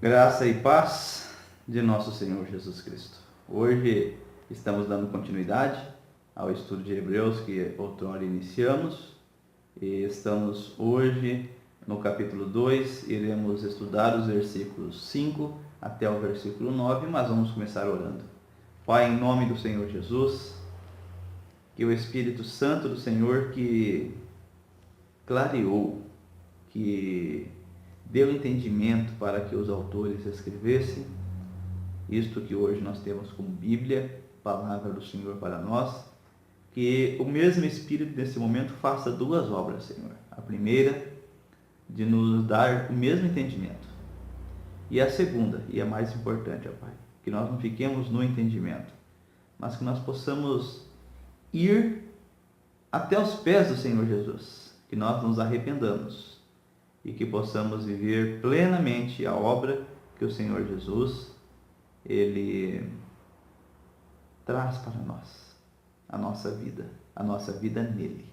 Graça e paz de nosso Senhor Jesus Cristo. Hoje estamos dando continuidade ao estudo de Hebreus que outrora iniciamos e estamos hoje no capítulo 2, iremos estudar os versículos 5 até o versículo 9, mas vamos começar orando. Pai, em nome do Senhor Jesus, que o Espírito Santo do Senhor que clareou, que deu entendimento para que os autores escrevessem isto que hoje nós temos como Bíblia, palavra do Senhor para nós, que o mesmo Espírito nesse momento faça duas obras, Senhor. A primeira, de nos dar o mesmo entendimento. E a segunda, e a mais importante, ó Pai, que nós não fiquemos no entendimento, mas que nós possamos ir até os pés do Senhor Jesus, que nós nos arrependamos e que possamos viver plenamente a obra que o Senhor Jesus, Ele traz para nós, a nossa vida nele.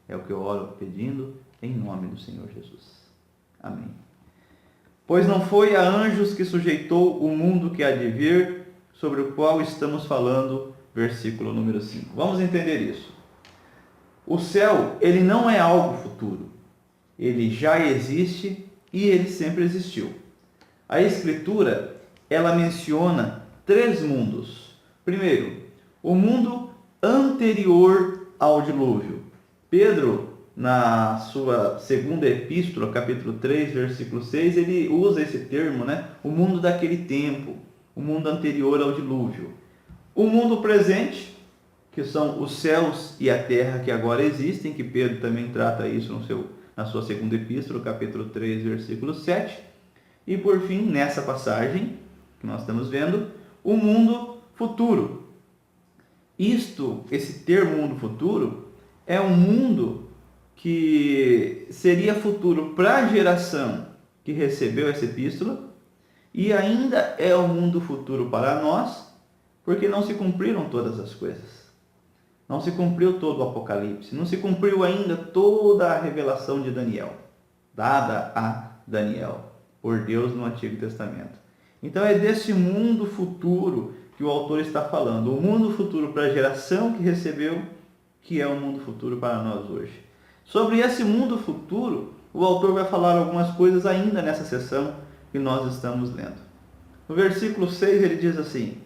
É o que eu oro pedindo em nome do Senhor Jesus. Amém. Pois não foi a anjos que sujeitou o mundo que há de vir, sobre o qual estamos falando, versículo número 5. Vamos entender isso. O céu, ele não é algo futuro. Ele já existe e ele sempre existiu. A Escritura, ela menciona 3 mundos. Primeiro, o mundo anterior ao dilúvio. Pedro, na sua segunda epístola, capítulo 3, versículo 6, ele usa esse termo, o mundo daquele tempo, o mundo anterior ao dilúvio. O mundo presente, que são os céus e a terra que agora existem, que Pedro também trata isso na sua segunda epístola, capítulo 3, versículo 7. E por fim, nessa passagem que nós estamos vendo, o mundo futuro. Esse termo mundo futuro, é um mundo que seria futuro para a geração que recebeu essa epístola e ainda é um mundo futuro para nós, porque não se cumpriram todas as coisas. Não se cumpriu todo o Apocalipse, não se cumpriu ainda toda a revelação de Daniel, dada a Daniel por Deus no Antigo Testamento. Então é desse mundo futuro que o autor está falando, o mundo futuro para a geração que recebeu, que é o mundo futuro para nós hoje. Sobre esse mundo futuro, o autor vai falar algumas coisas ainda nessa sessão que nós estamos lendo. No versículo 6 ele diz assim: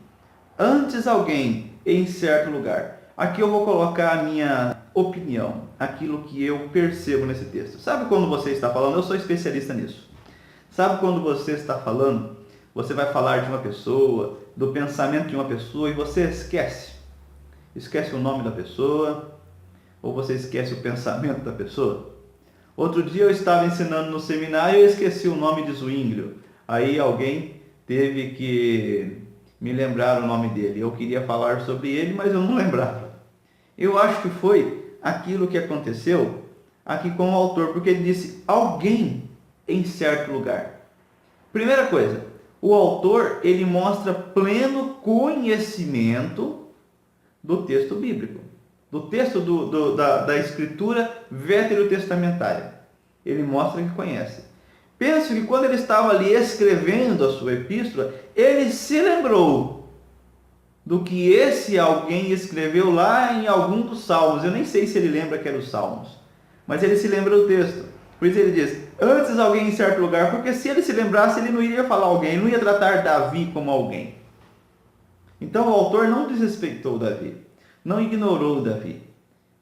antes alguém em certo lugar. Aqui eu vou colocar a minha opinião, aquilo que eu percebo nesse texto. Sabe quando você está falando? Eu sou especialista nisso. Sabe quando você está falando, você vai falar de uma pessoa, do pensamento de uma pessoa e você esquece o nome da pessoa, ou você esquece o pensamento da pessoa? Outro dia eu estava ensinando no seminário e eu esqueci o nome de Zwinglio. Aí alguém teve que me lembrar o nome dele. Eu queria falar sobre ele, mas eu não lembrava. Eu acho que foi aquilo que aconteceu aqui com o autor, porque ele disse alguém em certo lugar. Primeira coisa, o autor ele mostra pleno conhecimento do texto bíblico, do texto da escritura veterotestamentária. Ele mostra que conhece. Penso que quando ele estava ali escrevendo a sua epístola, ele se lembrou do que esse alguém escreveu lá em algum dos salmos. Eu nem sei se ele lembra que era os salmos, mas ele se lembra do texto. Por isso ele diz, antes alguém em certo lugar, porque se ele se lembrasse, ele não iria falar alguém, ele não ia tratar Davi como alguém. Então o autor não desrespeitou Davi, não ignorou Davi.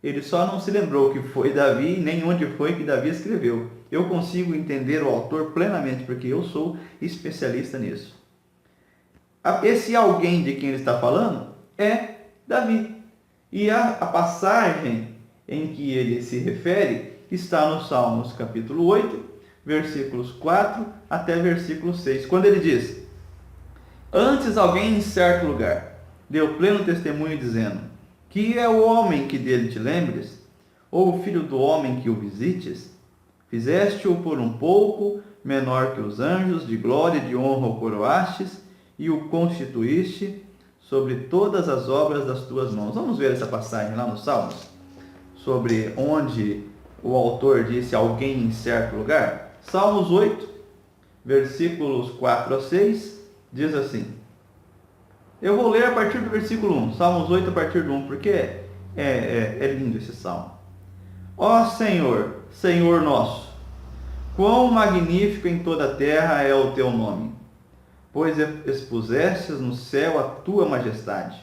Ele só não se lembrou que foi Davi, nem onde foi que Davi escreveu. Eu consigo entender o autor plenamente, porque eu sou especialista nisso. Esse alguém de quem ele está falando é Davi. E a passagem em que ele se refere está no Salmos capítulo 8, versículos 4 até versículo 6, quando ele diz: antes alguém em certo lugar deu pleno testemunho dizendo, que é o homem que dele te lembres, ou o filho do homem que o visites? Fizeste-o por um pouco menor que os anjos, de glória e de honra o coroastes, e o constituíste sobre todas as obras das tuas mãos. Vamos ver essa passagem lá nos Salmos, sobre onde o autor disse alguém em certo lugar. Salmos 8, versículos 4 a 6, diz assim. Eu vou ler a partir do versículo 1, Salmos 8 a partir do 1, porque é lindo esse salmo. Ó Senhor, Senhor nosso, quão magnífico em toda a terra é o teu nome, pois expusestes no céu a tua majestade.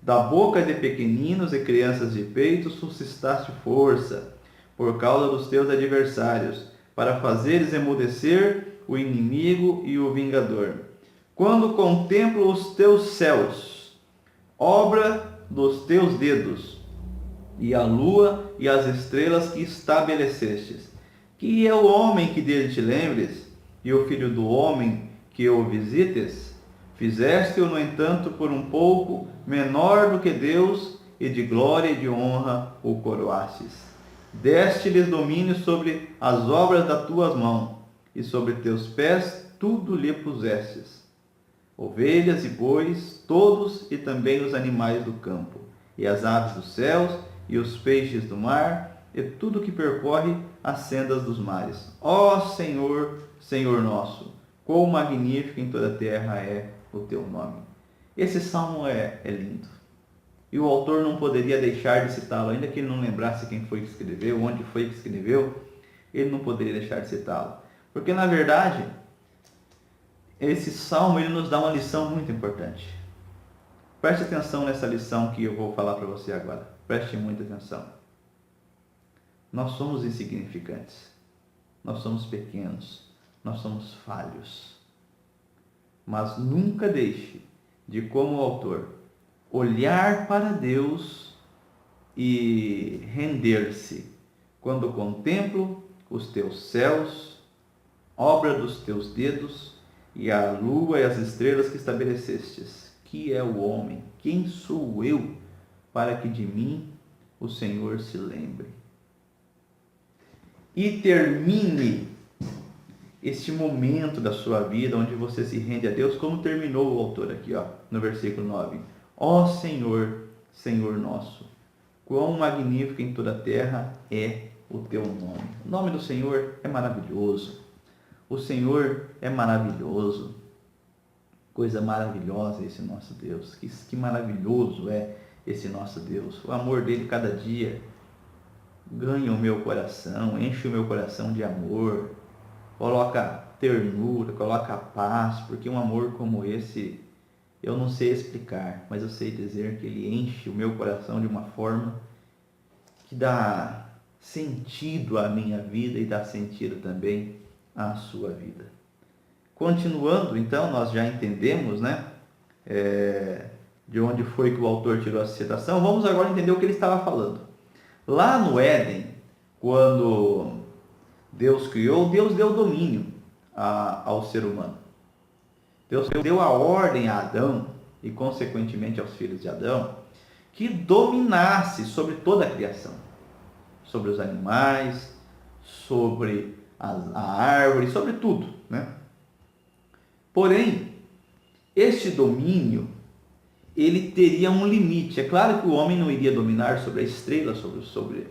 Da boca de pequeninos e crianças de peito suscitaste força, por causa dos teus adversários, para fazeres emudecer o inimigo e o vingador. Quando contemplo os teus céus, obra dos teus dedos, e a lua e as estrelas que estabelecestes, que é o homem que dele te lembres, e o filho do homem que o visites? Fizeste-o, no entanto, por um pouco menor do que Deus, e de glória e de honra o coroastes. Deste-lhes domínio sobre as obras das tuas mãos, e sobre teus pés tudo lhe pusestes. Ovelhas e bois, todos, e também os animais do campo, e as aves dos céus, e os peixes do mar, e tudo que percorre as sendas dos mares. Ó Senhor, Senhor nosso, quão magnífico em toda a terra é o teu nome. Esse salmo é lindo. E o autor não poderia deixar de citá-lo, ainda que ele não lembrasse quem foi que escreveu, onde foi que escreveu, ele não poderia deixar de citá-lo. Porque, na verdade, esse salmo ele nos dá uma lição muito importante. Preste atenção nessa lição que eu vou falar para você agora. Preste muita atenção. Nós somos insignificantes. Nós somos pequenos. Nós somos falhos. Mas nunca deixe de, como autor, olhar para Deus e render-se quando contemplo os teus céus, obra dos teus dedos, e a lua e as estrelas que estabelecestes. Que é o homem? Quem sou eu para que de mim o Senhor se lembre? E termine este momento da sua vida onde você se rende a Deus, como terminou o autor aqui, no versículo 9. Ó Senhor, Senhor nosso, quão magnífico em toda a terra é o teu nome. O nome do Senhor é maravilhoso. O Senhor é maravilhoso. Coisa maravilhosa esse nosso Deus. Que maravilhoso é esse nosso Deus. O amor dele cada dia ganha o meu coração, enche o meu coração de amor, coloca ternura, coloca paz, porque um amor como esse eu não sei explicar, mas eu sei dizer que ele enche o meu coração de uma forma que dá sentido à minha vida e dá sentido também à sua vida. Continuando, então, nós já entendemos, de onde foi que o autor tirou essa citação. Vamos agora entender o que ele estava falando. Lá no Éden, quando Deus criou, Deus deu domínio ao ser humano. Deus deu a ordem a Adão e, consequentemente, aos filhos de Adão, que dominasse sobre toda a criação, sobre os animais, sobre a árvore, sobre tudo, Porém, este domínio, ele teria um limite. É claro que o homem não iria dominar sobre a estrela, sobre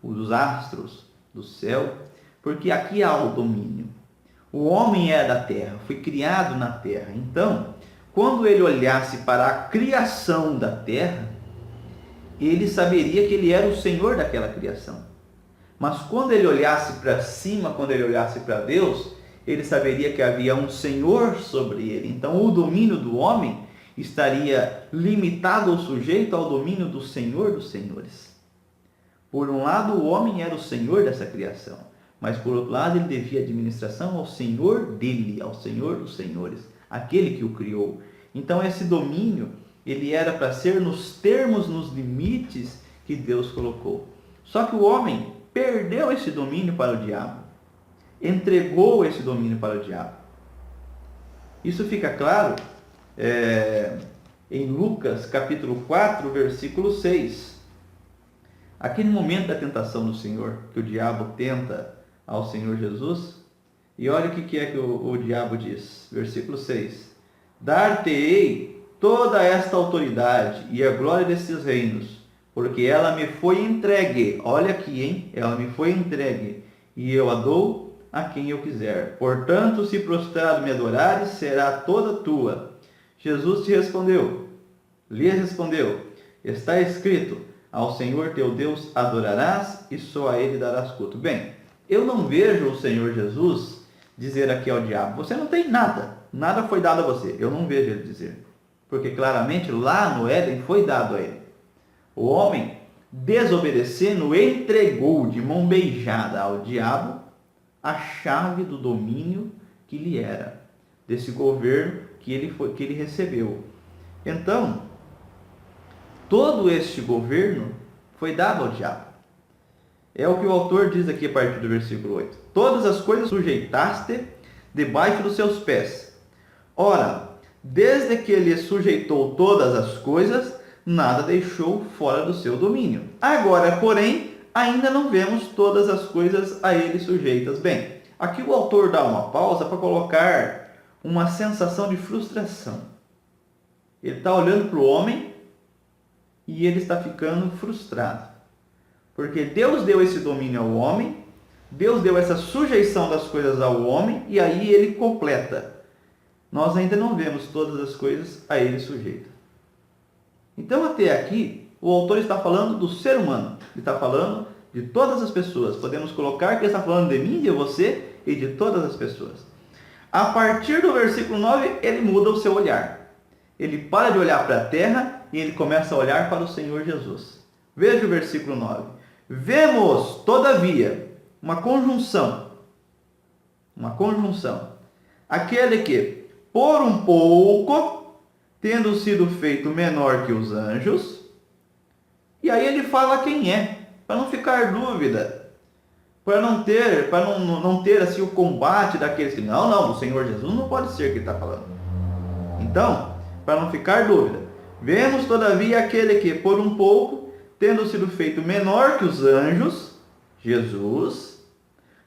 os astros do céu, porque aqui há o domínio. O homem é da terra, foi criado na terra. Então, quando ele olhasse para a criação da terra, ele saberia que ele era o Senhor daquela criação. Mas quando ele olhasse para cima, quando ele olhasse para Deus, ele saberia que havia um Senhor sobre ele. Então, o domínio do homem estaria limitado ou sujeito ao domínio do Senhor dos senhores. Por um lado, o homem era o Senhor dessa criação, mas por outro lado, ele devia administração ao Senhor dele, ao Senhor dos senhores, aquele que o criou. Então, esse domínio, ele era para ser nos termos, nos limites que Deus colocou. Só que o homem perdeu esse domínio para o diabo. Entregou esse domínio para o diabo. Isso fica claro em Lucas capítulo 4, versículo 6. Aquele momento da tentação do Senhor, que o diabo tenta ao Senhor Jesus. E olha o que é que o diabo diz. Versículo 6. Dar-te-ei toda esta autoridade e a glória desses reinos, porque ela me foi entregue. Olha aqui, hein? Ela me foi entregue, e eu a dou a quem eu quiser. Portanto, se prostrado me adorares, será toda tua. Jesus lhes respondeu, está escrito, ao Senhor teu Deus adorarás e só a Ele darás culto. Bem, eu não vejo o Senhor Jesus dizer aqui ao diabo, você não tem nada, nada foi dado a você. Eu não vejo ele dizer, porque claramente lá no Éden foi dado a ele. O homem, desobedecendo, entregou de mão beijada ao diabo a chave do domínio que lhe era, desse governo que ele recebeu. Então, todo este governo foi dado ao diabo. É o que o autor diz aqui a partir do versículo 8. Todas as coisas sujeitaste debaixo dos seus pés. Ora, desde que ele sujeitou todas as coisas, nada deixou fora do seu domínio. Agora, porém, ainda não vemos todas as coisas a ele sujeitas. Bem, aqui o autor dá uma pausa para colocar uma sensação de frustração. Ele está olhando para o homem e ele está ficando frustrado. Porque Deus deu esse domínio ao homem, Deus deu essa sujeição das coisas ao homem, e aí ele completa. Nós ainda não vemos todas as coisas a ele sujeitas. Então, até aqui, o autor está falando do ser humano. Ele está falando de todas as pessoas. Podemos colocar que ele está falando de mim, de você e de todas as pessoas. A partir do versículo 9, ele muda o seu olhar. Ele para de olhar para a terra e ele começa a olhar para o Senhor Jesus. Veja o versículo 9. Vemos, todavia, uma conjunção. Aquele que, por um pouco, tendo sido feito menor que os anjos, e aí ele fala quem é, para não ficar dúvida, para não ter assim o combate daqueles que não, do Senhor Jesus não pode ser que está falando. Então, para não ficar dúvida, vemos todavia aquele que, por um pouco, tendo sido feito menor que os anjos, Jesus,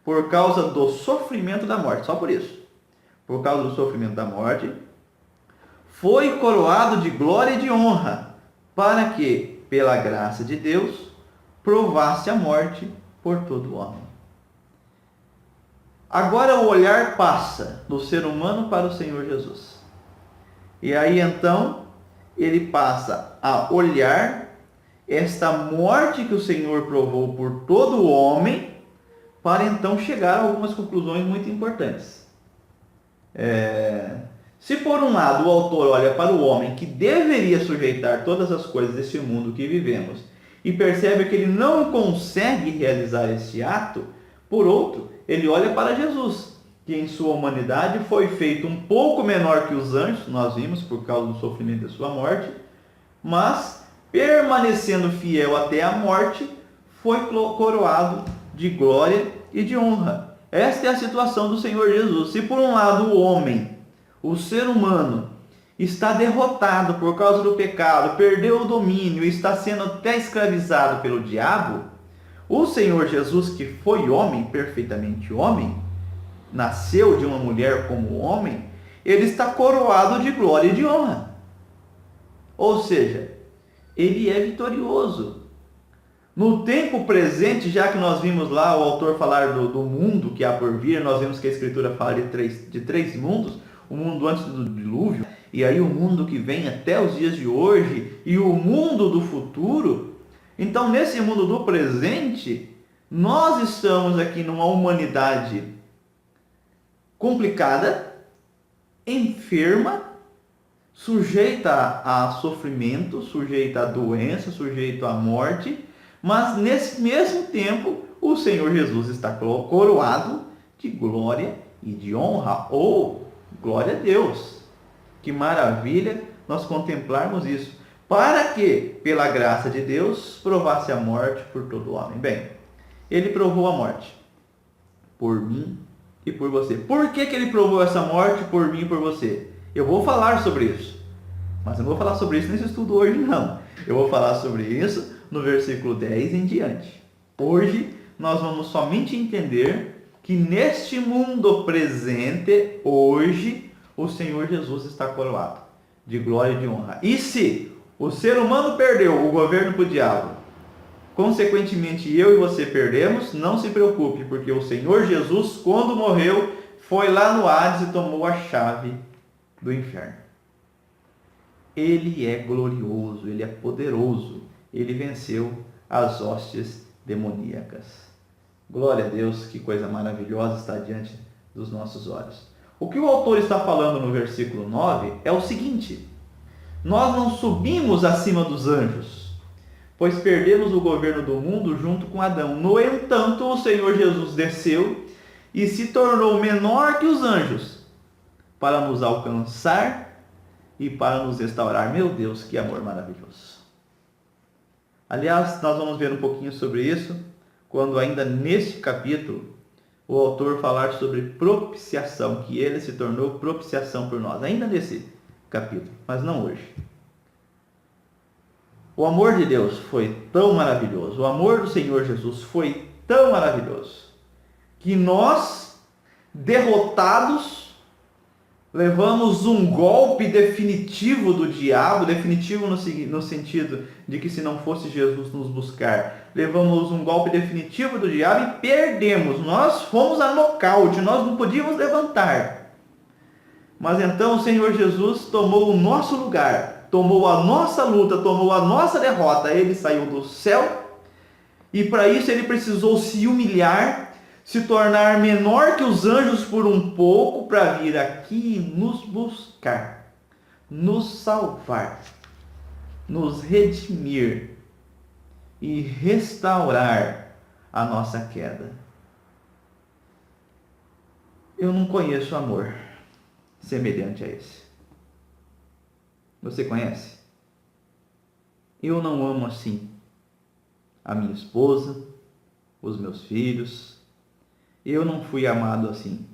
por causa do sofrimento da morte, só por isso, por causa do sofrimento da morte, foi coroado de glória e de honra, para que, pela graça de Deus, provasse a morte por todo homem. Agora o olhar passa do ser humano para o Senhor Jesus. E aí então, ele passa a olhar esta morte que o Senhor provou por todo o homem, para então chegar a algumas conclusões muito importantes. Se por um lado o autor olha para o homem que deveria sujeitar todas as coisas desse mundo que vivemos e percebe que ele não consegue realizar esse ato, por outro, ele olha para Jesus, que em sua humanidade foi feito um pouco menor que os anjos, nós vimos por causa do sofrimento da sua morte, mas permanecendo fiel até a morte, foi coroado de glória e de honra. Esta é a situação do Senhor Jesus. Se por um lado o homem, o ser humano, está derrotado por causa do pecado, perdeu o domínio e está sendo até escravizado pelo diabo, o Senhor Jesus, que foi homem, perfeitamente homem, nasceu de uma mulher como homem, ele está coroado de glória e de honra. Ou seja, ele é vitorioso. No tempo presente, já que nós vimos lá o autor falar do mundo que há por vir, nós vimos que a Escritura fala de três mundos, o mundo antes do dilúvio, e aí o mundo que vem até os dias de hoje, e o mundo do futuro. Então, nesse mundo do presente, nós estamos aqui numa humanidade complicada, enferma, sujeita a sofrimento, sujeita a doença, sujeita à morte, mas nesse mesmo tempo o Senhor Jesus está coroado de glória e de honra, ou glória a Deus. Que maravilha nós contemplarmos isso, para que, pela graça de Deus, provasse a morte por todo homem. Bem, ele provou a morte por mim e por você. Por que ele provou essa morte por mim e por você? Eu vou falar sobre isso, mas eu não vou falar sobre isso nesse estudo hoje, não. Eu vou falar sobre isso no versículo 10 em diante. Hoje nós vamos somente entender que neste mundo presente, hoje, o Senhor Jesus está coroado de glória e de honra. E se o ser humano perdeu o governo para o diabo, consequentemente eu e você perdemos, não se preocupe, porque o Senhor Jesus, quando morreu, foi lá no Hades e tomou a chave do inferno. Ele é glorioso, ele é poderoso, ele venceu as hostes demoníacas. Glória a Deus, que coisa maravilhosa está diante dos nossos olhos. O que o autor está falando no versículo 9 é o seguinte: nós não subimos acima dos anjos, pois perdemos o governo do mundo junto com Adão. No entanto, o Senhor Jesus desceu e se tornou menor que os anjos para nos alcançar e para nos restaurar. Meu Deus, que amor maravilhoso! Aliás, nós vamos ver um pouquinho sobre isso quando ainda neste capítulo o autor falar sobre propiciação, que ele se tornou propiciação por nós, ainda nesse capítulo, mas não hoje. O amor de Deus foi tão maravilhoso, o amor do Senhor Jesus foi tão maravilhoso, que nós, derrotados, levamos um golpe definitivo do diabo, definitivo no sentido de que se não fosse Jesus nos buscar, levamos um golpe definitivo do diabo e perdemos. Nós fomos a nocaute, nós não podíamos levantar. Mas então o Senhor Jesus tomou o nosso lugar, tomou a nossa luta, tomou a nossa derrota. Ele saiu do céu e para isso ele precisou se humilhar, se tornar menor que os anjos por um pouco para vir aqui nos buscar, nos salvar, nos redimir e restaurar a nossa queda. Eu não conheço amor semelhante a esse. Você conhece? Eu não amo assim a minha esposa, os meus filhos. Eu não fui amado assim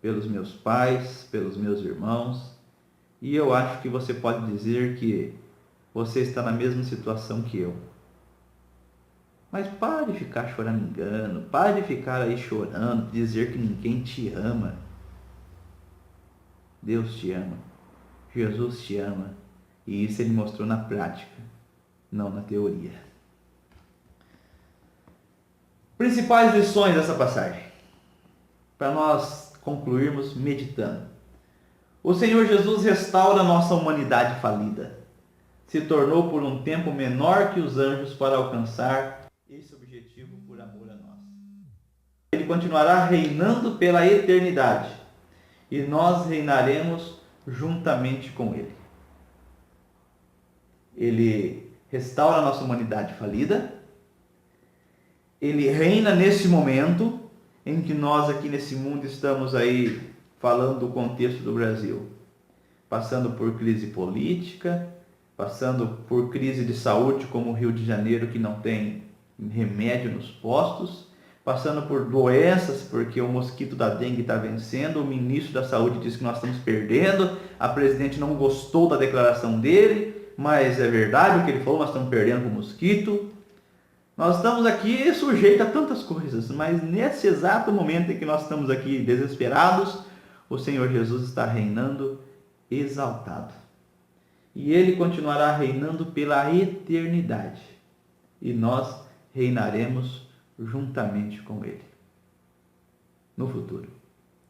pelos meus pais, pelos meus irmãos. E eu acho que você pode dizer que você está na mesma situação que eu. Mas pare de ficar choramingando, pare de ficar aí chorando, dizer que ninguém te ama. Deus te ama, Jesus te ama, e isso ele mostrou na prática, não na teoria. Principais lições dessa passagem, para nós concluirmos meditando. O Senhor Jesus restaura nossa humanidade falida. Se tornou por um tempo menor que os anjos para alcançar esse objetivo por amor a nós. Ele continuará reinando pela eternidade e nós reinaremos juntamente com Ele. Ele restaura a nossa humanidade falida. Ele reina nesse momento em que nós aqui nesse mundo estamos aí falando do contexto do Brasil, passando por crise política, passando por crise de saúde como o Rio de Janeiro, que não tem remédio nos postos, passando por doenças porque o mosquito da dengue está vencendo, o ministro da saúde diz que nós estamos perdendo, a presidente não gostou da declaração dele, mas é verdade o que ele falou, nós estamos perdendo com o mosquito. Nós estamos aqui sujeitos a tantas coisas, mas nesse exato momento em que nós estamos aqui desesperados, o Senhor Jesus está reinando exaltado. E Ele continuará reinando pela eternidade. E nós reinaremos juntamente com Ele. No futuro.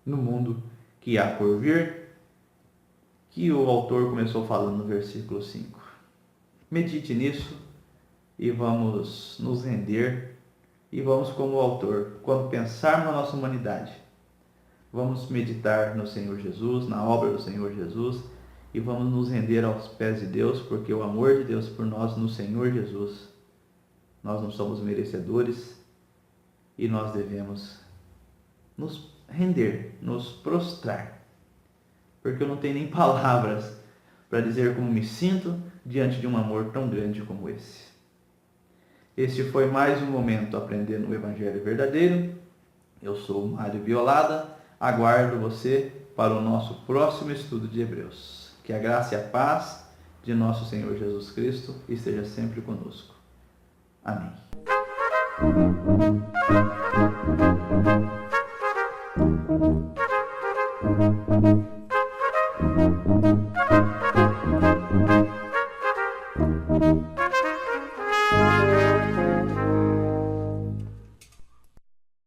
No mundo que há por vir, que o autor começou falando no versículo 5. Medite nisso. E vamos nos render, e vamos como o autor, quando pensarmos na nossa humanidade, vamos meditar no Senhor Jesus, na obra do Senhor Jesus, e vamos nos render aos pés de Deus, porque o amor de Deus por nós no Senhor Jesus, nós não somos merecedores, e nós devemos nos render, nos prostrar, porque eu não tenho nem palavras para dizer como me sinto diante de um amor tão grande como esse. Este foi mais um momento aprendendo o Evangelho verdadeiro. Eu sou o Mário Violada. Aguardo você para o nosso próximo estudo de Hebreus. Que a graça e a paz de nosso Senhor Jesus Cristo esteja sempre conosco. Amém.